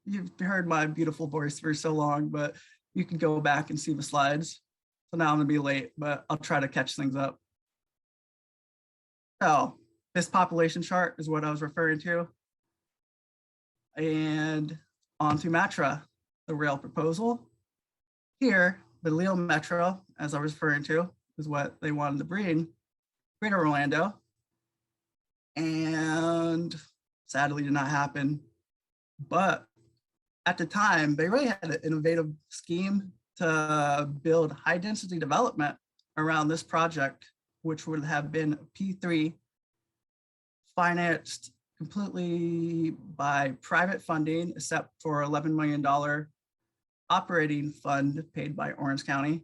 you've heard my beautiful voice for so long, but you can go back and see the slides. So now I'm gonna be late, but I'll try to catch things up. So this population chart is what I was referring to. And on to Matra, the rail proposal. Here, the Leo Metro, as I was referring to, is what they wanted to bring Greater Orlando. And sadly did not happen. But at the time, they really had an innovative scheme to build high density development around this project, which would have been P3 financed completely by private funding, except for $11 million operating fund paid by Orange County.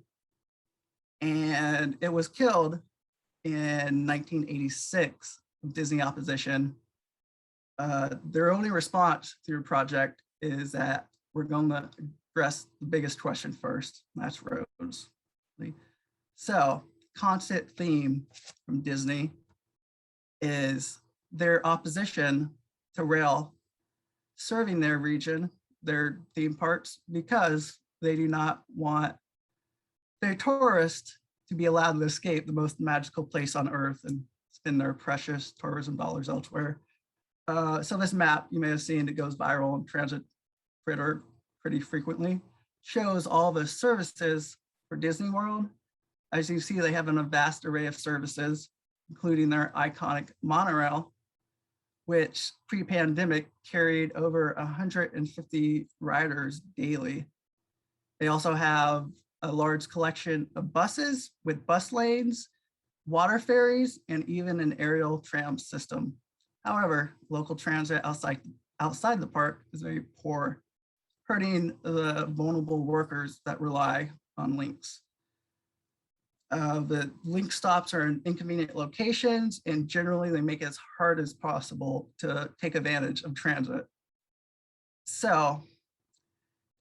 And it was killed in 1986 with Disney opposition. Their only response to the project is that we're going to address the biggest question first, and that's roads. So, constant theme from Disney is their opposition to rail serving their region, their theme parks, because they do not want their tourists to be allowed to escape the most magical place on earth and spend their precious tourism dollars elsewhere. So this map, you may have seen, it goes viral on Transit pretty frequently, shows all the services for Disney World. As you see, they have a vast array of services, including their iconic monorail, which pre-pandemic carried over 150 riders daily. They also have a large collection of buses with bus lanes, water ferries, and even an aerial tram system. However, local transit outside the park is very poor, hurting the vulnerable workers that rely on Lynx. The Lynx stops are in inconvenient locations, and generally they make it as hard as possible to take advantage of transit. So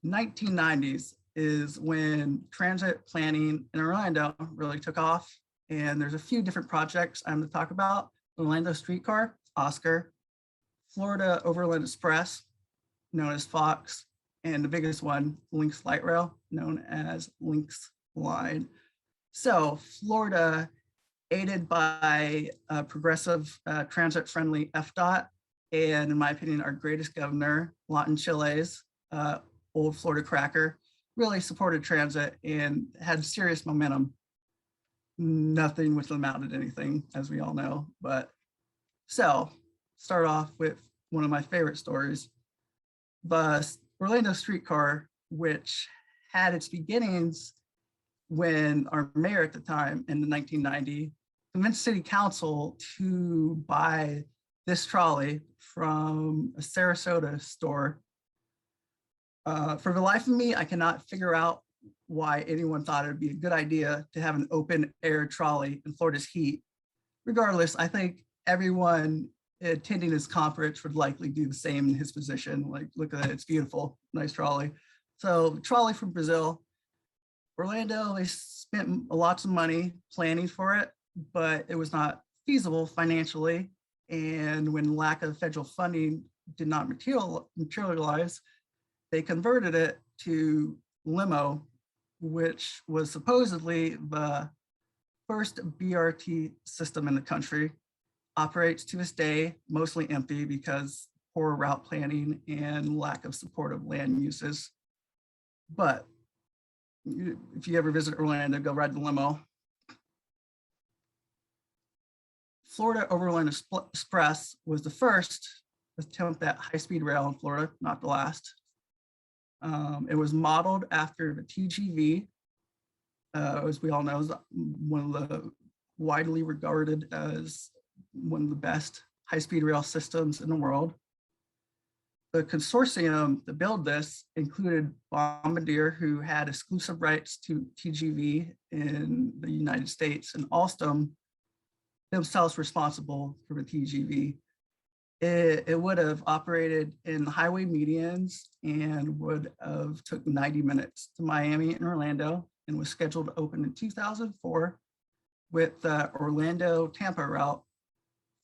1990s is when transit planning in Orlando really took off. And there's a few different projects I'm going to talk about: Orlando Streetcar, Oscar, Florida Overland Express, known as Fox, and the biggest one, Lynx Light Rail, known as Lynx Line. So Florida, aided by progressive transit-friendly FDOT, and in my opinion, our greatest governor, Lawton Chiles, old Florida cracker, really supported transit and had serious momentum. Nothing with them out at anything, as we all know. But so, start off with one of my favorite stories. The Orlando Streetcar, which had its beginnings when our mayor at the time in the 1990 convinced city council to buy this trolley from a Sarasota store. For the life of me, I cannot figure out why anyone thought it would be a good idea to have an open air trolley in Florida's heat. Regardless, I think everyone attending this conference would likely do the same in his position. Like, look at it, it's beautiful, nice trolley. So trolley from Brazil. Orlando, they spent lots of money planning for it, but it was not feasible financially. And when lack of federal funding did not materialize, they converted it to limo, which was supposedly the first BRT system in the country. Operates to this day, mostly empty because poor route planning and lack of supportive land uses. But if you ever visit Orlando, go ride the limo. Florida Overland Express was the first attempt at high-speed rail in Florida, not the last. It was modeled after the TGV, as we all know, is one of the widely regarded as one of the best high-speed rail systems in the world. The consortium to build this included Bombardier, who had exclusive rights to TGV in the United States, and Alstom themselves responsible for the TGV. It would have operated in highway medians and would have took 90 minutes to Miami and Orlando, and was scheduled to open in 2004 with the Orlando-Tampa route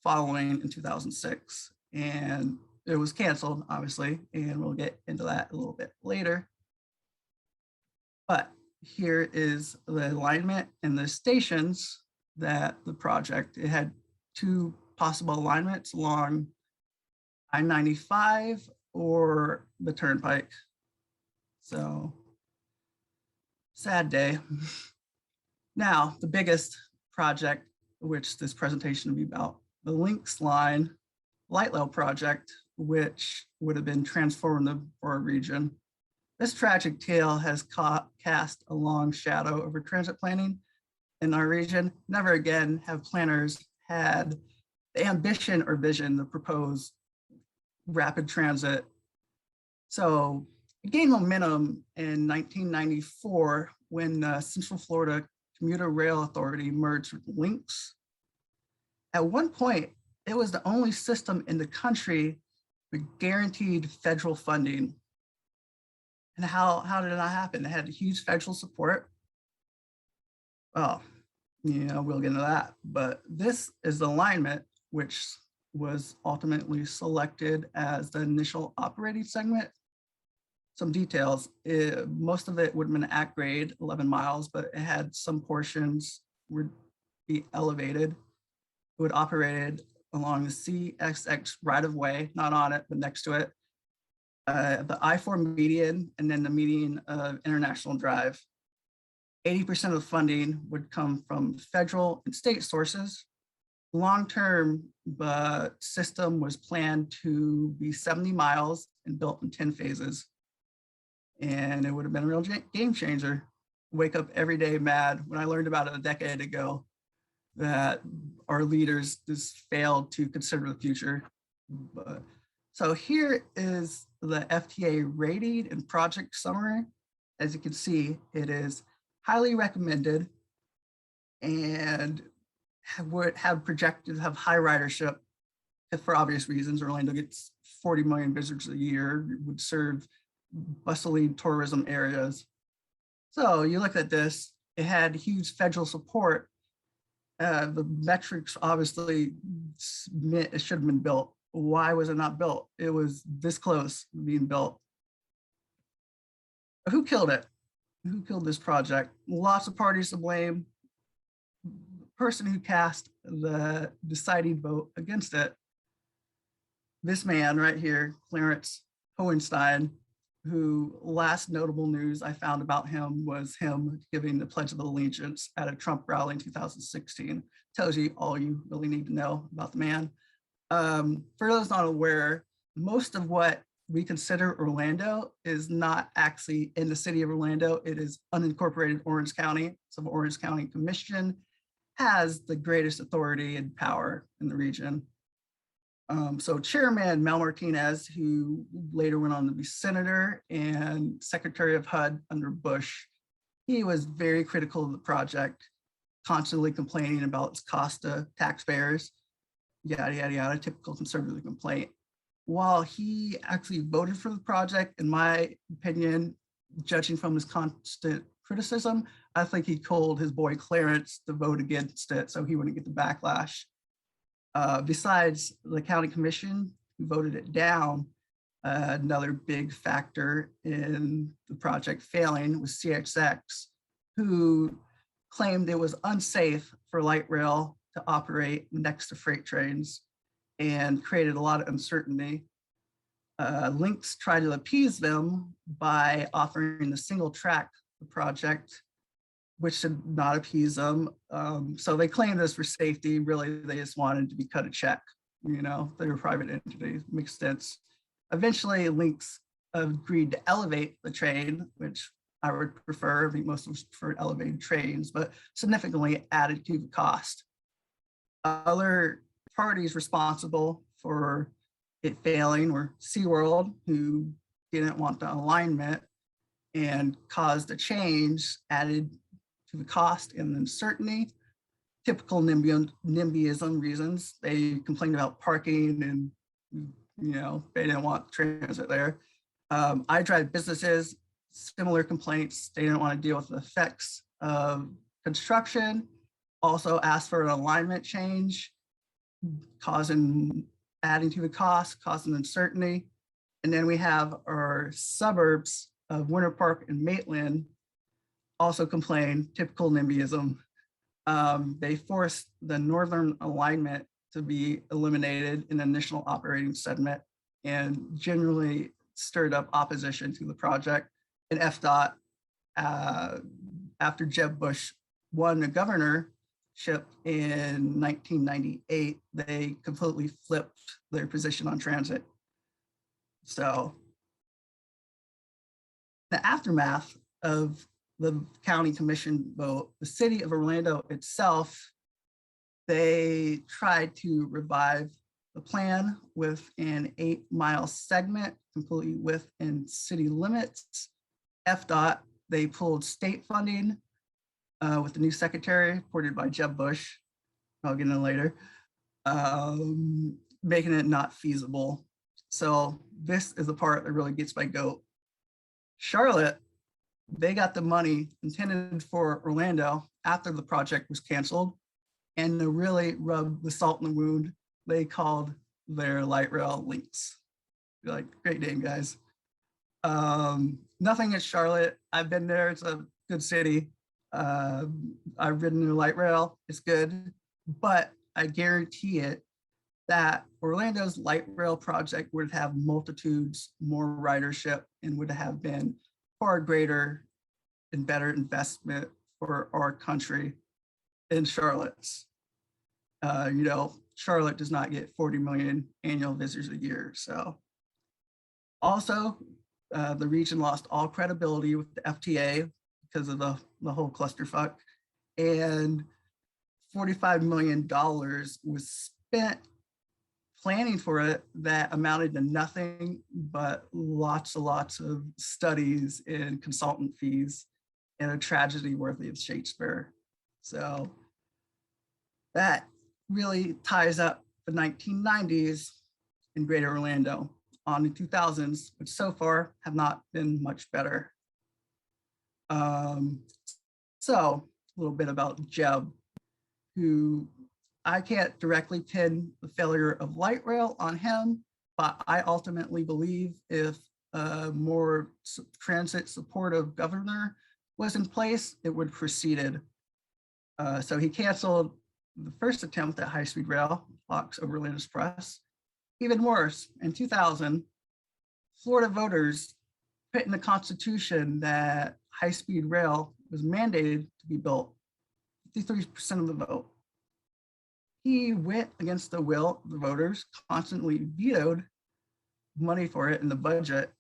following in 2006. And it was canceled, obviously, and we'll get into that a little bit later. But here is the alignment and the stations that the project, it had two possible alignments along I-95 or the Turnpike. So sad day. Now, the biggest project, which this presentation will be about, the Lynx line light rail project, which would have been transformative for our region. This tragic tale has cast a long shadow over transit planning in our region. Never again have planners had the ambition or vision to propose rapid transit. So it gained momentum in 1994 when Central Florida Commuter Rail Authority merged with Lynx. At one point, it was the only system in the country with guaranteed federal funding. And how did that happen? It had huge federal support. Well, we'll get into that. But this is the alignment, which was ultimately selected as the initial operating segment. Some details, most of it would have been at grade, 11 miles, but it had some portions would be elevated. It would operate along the CSX right-of-way, not on it, but next to it. The I-4 median, and then the median of International Drive. 80% of the funding would come from federal and state sources. Long-term, the system was planned to be 70 miles and built in 10 phases. And it would have been a real game changer. Wake up every day mad when I learned about it a decade ago that our leaders just failed to consider the future. So here is the FTA rating and project summary. As you can see, it is highly recommended and would have projected to have high ridership for obvious reasons. Orlando gets 40 million visitors a year, would serve bustling tourism areas. So you look at this, it had huge federal support. The metrics obviously meant it should have been built. Why was it not built? It was this close to being built. But who killed it? Who killed this project? Lots of parties to blame. The person who cast the deciding vote against it, this man right here, Clarence Hohenstein, who last notable news I found about him was him giving the Pledge of Allegiance at a Trump rally in 2016. Tells you all you really need to know about the man. For those not aware, most of what we consider Orlando is not actually in the city of Orlando. It is unincorporated Orange County. So the Orange County Commission has the greatest authority and power in the region. So Chairman Mel Martinez, who later went on to be Senator and Secretary of HUD under Bush, he was very critical of the project, constantly complaining about its cost to taxpayers, yada, yada, yada, typical conservative complaint. While he actually voted for the project, in my opinion, judging from his constant criticism, I think he told his boy Clarence to vote against it so he wouldn't get the backlash. Besides the county commission, who voted it down, another big factor in the project failing was CSX, who claimed it was unsafe for light rail to operate next to freight trains and created a lot of uncertainty. Lynx tried to appease them by offering the single track project, which did not appease them. So they claimed this for safety. Really, they just wanted to be cut a check. They were a private entity, makes sense. Eventually, Lynx agreed to elevate the train, which I would prefer. I think most of us prefer elevated trains, but significantly added to the cost. Other parties responsible for it failing were SeaWorld, who didn't want the alignment and caused a change, added to the cost and uncertainty. Typical NIMBYism reasons. They complained about parking and they didn't want transit there. I drive businesses, similar complaints. They didn't want to deal with the effects of construction. Also asked for an alignment change, causing adding to the cost, causing uncertainty. And then we have our suburbs of Winter Park and Maitland also complain, typical NIMBYism. They forced the northern alignment to be eliminated in the initial operating segment and generally stirred up opposition to the project. And FDOT, after Jeb Bush won the governorship in 1998, they completely flipped their position on transit. So the aftermath of the county commission vote, the city of Orlando itself, they tried to revive the plan with an 8-mile segment completely within city limits. FDOT, they pulled state funding with the new secretary appointed by Jeb Bush, I'll get into later, making it not feasible. So this is the part that really gets my goat. Charlotte, they got the money intended for Orlando after the project was canceled, and to really rub the salt in the wound, they called their light rail Lynx. You're like, great name, guys. Nothing against Charlotte. I've been there. It's a good city. I've ridden the light rail. It's good, but I guarantee it that Orlando's light rail project would have multitudes more ridership and would have been far greater and better investment for our country in Charlotte's. Charlotte does not get 40 million annual visitors a year. So also, the region lost all credibility with the FTA because of the whole clusterfuck, and $45 million was spent planning for it that amounted to nothing but lots of studies and consultant fees and a tragedy worthy of Shakespeare. So that really ties up the 1990s in Greater Orlando on the 2000s, which so far have not been much better. So a little bit about Jeb, who I can't directly pin the failure of light rail on him, but I ultimately believe if a more transit supportive governor was in place, it would have proceeded. So he canceled the first attempt at high-speed rail, Fox Overland Express. Even worse, in 2000, Florida voters put in the Constitution that high-speed rail was mandated to be built, 53% of the vote. He went against the will of the voters, constantly vetoed money for it in the budget.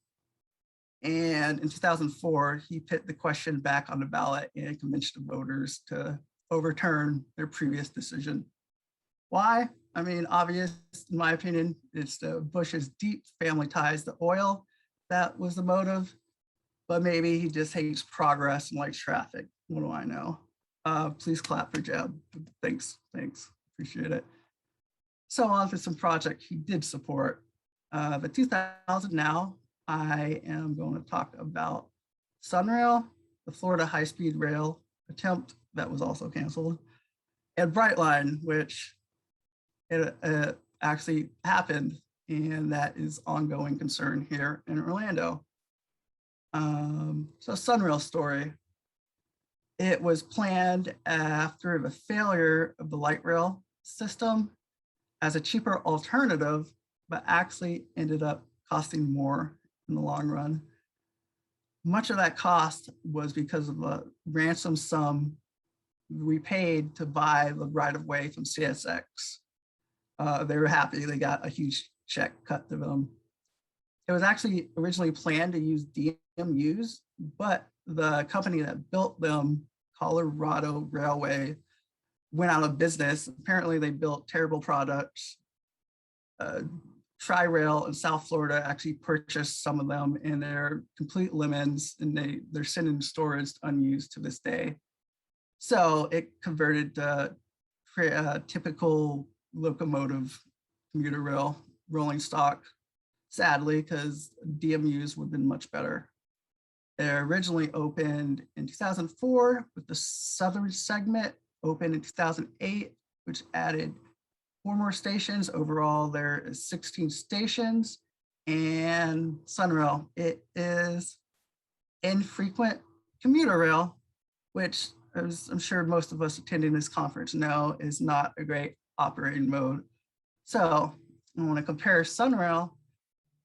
And in 2004, he put the question back on the ballot and convinced the voters to overturn their previous decision. Why? I mean, obvious, in my opinion, it's the Bush's deep family ties to oil. That was the motive, but maybe he just hates progress and likes traffic. What do I know? Please clap for Jeb. Thanks, appreciate it. So on to some projects he did support. The 2000 now, I am going to talk about Sunrail, the Florida high-speed rail attempt that was also canceled, and Brightline, which it actually happened, and that is ongoing concern here in Orlando. So Sunrail story. It was planned after the failure of the light rail system as a cheaper alternative, but actually ended up costing more in the long run. Much of that cost was because of a ransom sum we paid to buy the right-of-way from CSX. They were happy they got a huge check cut to them. It was actually originally planned to use DMUs, but the company that built them, Colorado Railway, went out of business. Apparently they built terrible products. Tri-Rail in South Florida actually purchased some of them, and they're complete lemons, and they're sitting in storage unused to this day. So it converted to typical locomotive commuter rail rolling stock, sadly, because DMUs would have been much better. They originally opened in 2004 with the southern segment, opened in 2008, which added 4 more stations. Overall, there is 16 stations. And Sunrail, it is infrequent commuter rail, which, as I'm sure most of us attending this conference know, is not a great operating mode. So I want to compare Sunrail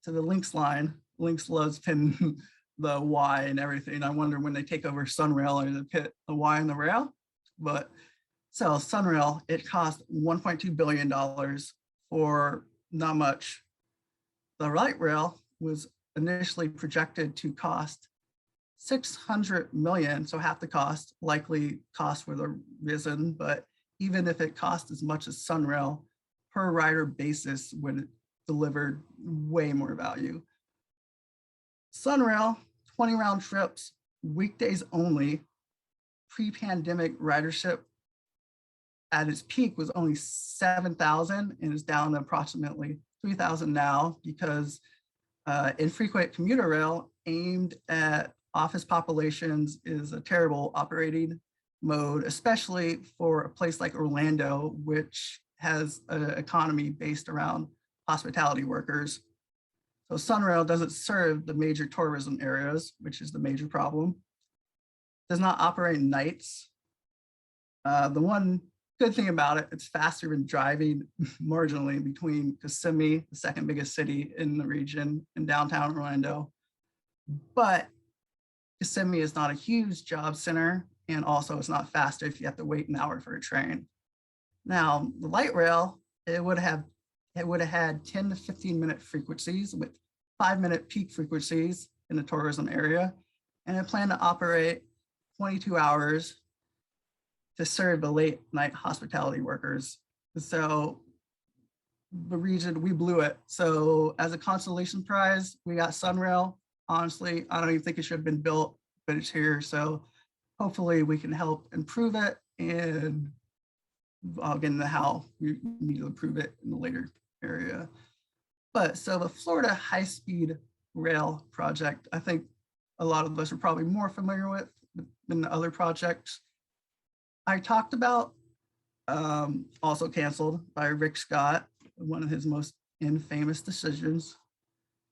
to the Lynx line. Lynx loves putting the Y and everything. I wonder when they take over Sunrail, are they put the Y in the rail? But so Sunrail, it cost $1.2 billion for not much. The light rail was initially projected to cost 600 million, so half the cost. Likely costs would have risen, but even if it cost as much as Sunrail, per rider basis would deliver way more value. Sunrail, 20 round trips, weekdays only. Pre-pandemic ridership at its peak was only 7,000 and is down to approximately 3,000 now, because infrequent commuter rail aimed at office populations is a terrible operating mode, especially for a place like Orlando, which has an economy based around hospitality workers. So Sunrail doesn't serve the major tourism areas, which is the major problem. Does not operate nights. The one good thing about it, it's faster than driving marginally between Kissimmee, the second biggest city in the region, and downtown Orlando. But Kissimmee is not a huge job center, and also it's not faster if you have to wait an hour for a train. Now, the light rail, it would have had 10 to 15 minute frequencies with 5-minute peak frequencies in the tourism area, and it planned to operate 22 hours to serve the late night hospitality workers. So the region, we blew it. So as a consolation prize, we got Sunrail. Honestly, I don't even think it should have been built, but it's here. So hopefully we can help improve it, and I'll get into how we need to improve it in the later area. But so the Florida high-speed rail project, I think a lot of us are probably more familiar with than the other projects I talked about, also canceled by Rick Scott, one of his most infamous decisions.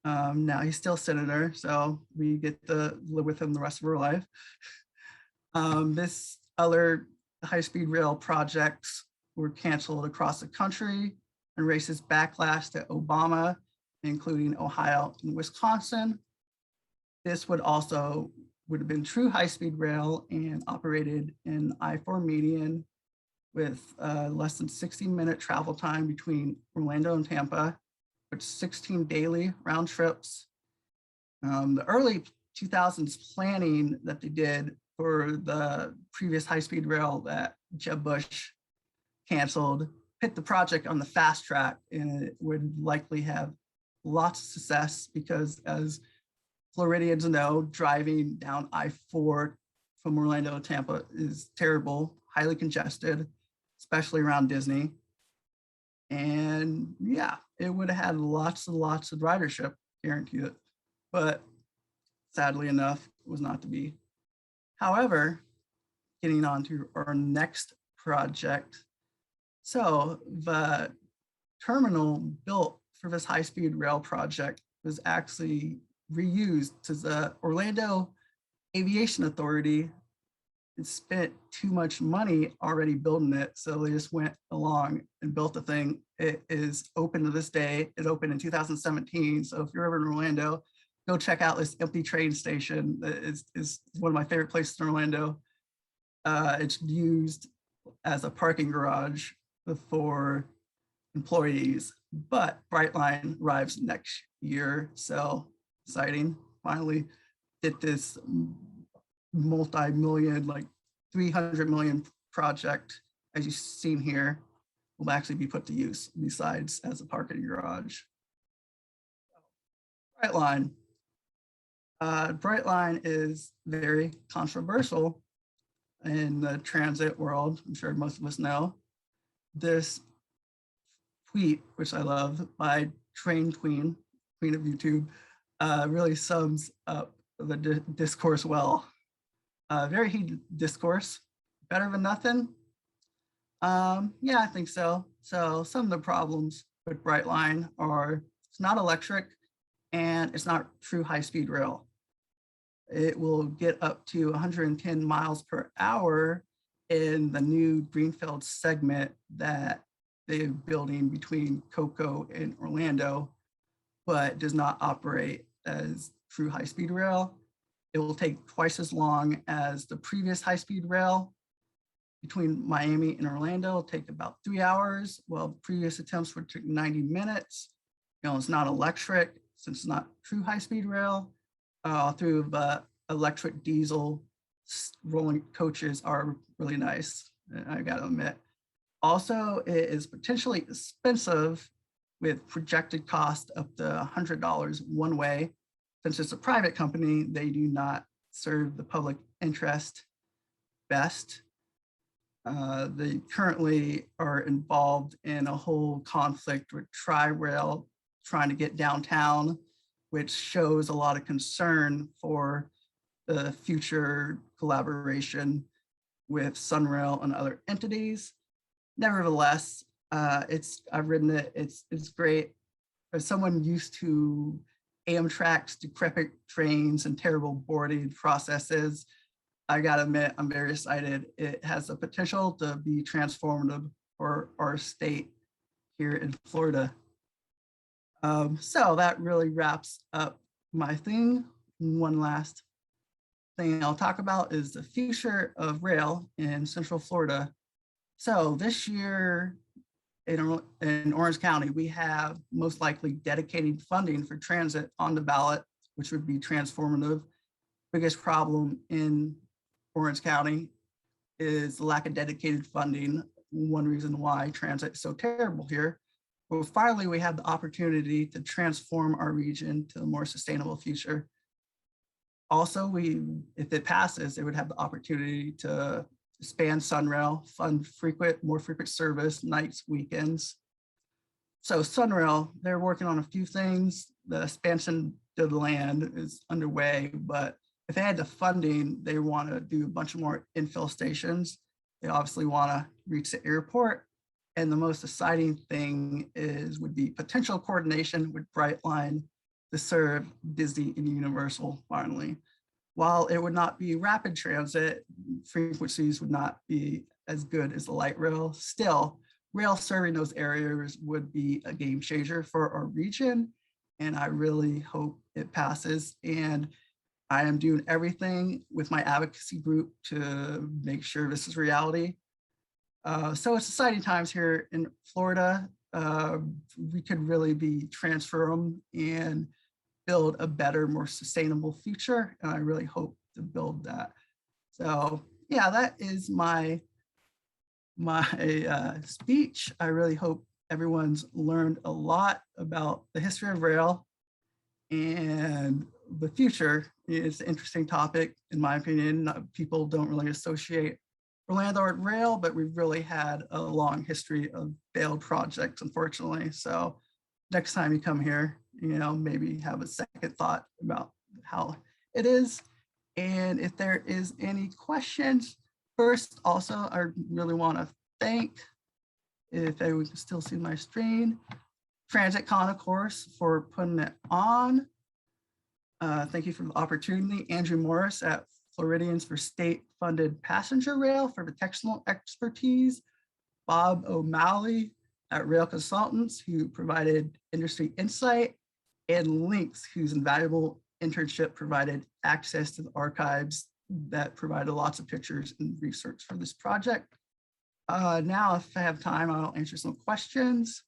Now he's still senator, so we get to live with him the rest of our life. This other high-speed rail projects were canceled across the country and raises backlash to Obama, including Ohio and Wisconsin. This would have been true high-speed rail and operated in I-4 median with less than 60-minute travel time between Orlando and Tampa, with 16 daily round trips. The early 2000s planning that they did for the previous high-speed rail that Jeb Bush canceled put the project on the fast track, and it would likely have lots of success because, as Floridians know, driving down I-4 from Orlando to Tampa is terrible, highly congested, especially around Disney. And yeah, it would have had lots and lots of ridership, guaranteed it. But sadly enough, it was not to be. However, getting on to our next project. So the terminal built for this high-speed rail project was actually reused to the Orlando Aviation Authority. It spent too much money already building it, so they just went along and built the thing. It is open to this day. It opened in 2017, so if you're ever in Orlando, go check out this empty train station. It's one of my favorite places in Orlando. It's used as a parking garage for employees, but Brightline arrives next year, so exciting. Finally did this multi-million, like 300 million project, as you've seen here, will actually be put to use besides as a parking garage. Brightline. Brightline is very controversial in the transit world. I'm sure most of us know. This tweet, which I love, by Train Queen of YouTube, really sums up the discourse well. Very heated discourse, better than nothing. Yeah, I think so. So some of the problems with Brightline are it's not electric and it's not true high-speed rail. It will get up to 110 miles per hour in the new Greenfield segment that they're building between Cocoa and Orlando, but does not operate as true high-speed rail. It will take twice as long as the previous high-speed rail between Miami and Orlando. It'll take about 3 hours. Well, previous attempts would take 90 minutes. You know, it's not electric since it's not true high-speed rail. Through the electric diesel rolling coaches are really nice, I gotta admit. Also, it is potentially expensive with projected cost up to $100 one way. Since it's a private company, they do not serve the public interest best. They currently are involved in a whole conflict with Tri-Rail trying to get downtown, which shows a lot of concern for the future collaboration with Sunrail and other entities. Nevertheless, I've ridden it, it's great. As someone used to Amtrak's decrepit trains and terrible boarding processes, I gotta admit, I'm very excited. It has the potential to be transformative for our state here in Florida. So that really wraps up my thing. One last thing I'll talk about is the future of rail in Central Florida. So this year in Orange County, we have most likely dedicated funding for transit on the ballot, which would be transformative. Biggest problem in Orange County is the lack of dedicated funding. One reason why transit is so terrible here. But finally, we have the opportunity to transform our region to a more sustainable future. Also, if it passes, it would have the opportunity to expand Sunrail, fund more frequent service, nights, weekends. So Sunrail, they're working on a few things. The expansion to the land is underway, but if they had the funding, they want to do a bunch of more infill stations. They obviously want to reach the airport. And the most exciting thing would be potential coordination with Brightline to serve Disney and Universal finally. While it would not be rapid transit, frequencies would not be as good as the light rail. Still, rail serving those areas would be a game changer for our region. And I really hope it passes. And I am doing everything with my advocacy group to make sure this is reality. So it's exciting times here in Florida. We could really be transform and build a better, more sustainable future. And I really hope to build that. So yeah, that is my speech. I really hope everyone's learned a lot about the history of rail and the future. It's an interesting topic, in my opinion. People don't really associate Orlando with rail, but we've really had a long history of failed projects, unfortunately. So next time you come here, maybe have a second thought about how it is. And if there is any questions, first, also, I really want to thank, if everyone can still see my screen, TransitCon, of course, for putting it on. Thank you for the opportunity. Andrew Morris at Floridians for State-Funded Passenger Rail for the technical expertise. Bob O'Malley at Rail Consultants, who provided industry insight. And Lynx, whose invaluable internship provided access to the archives that provided lots of pictures and research for this project. Now, if I have time, I'll answer some questions.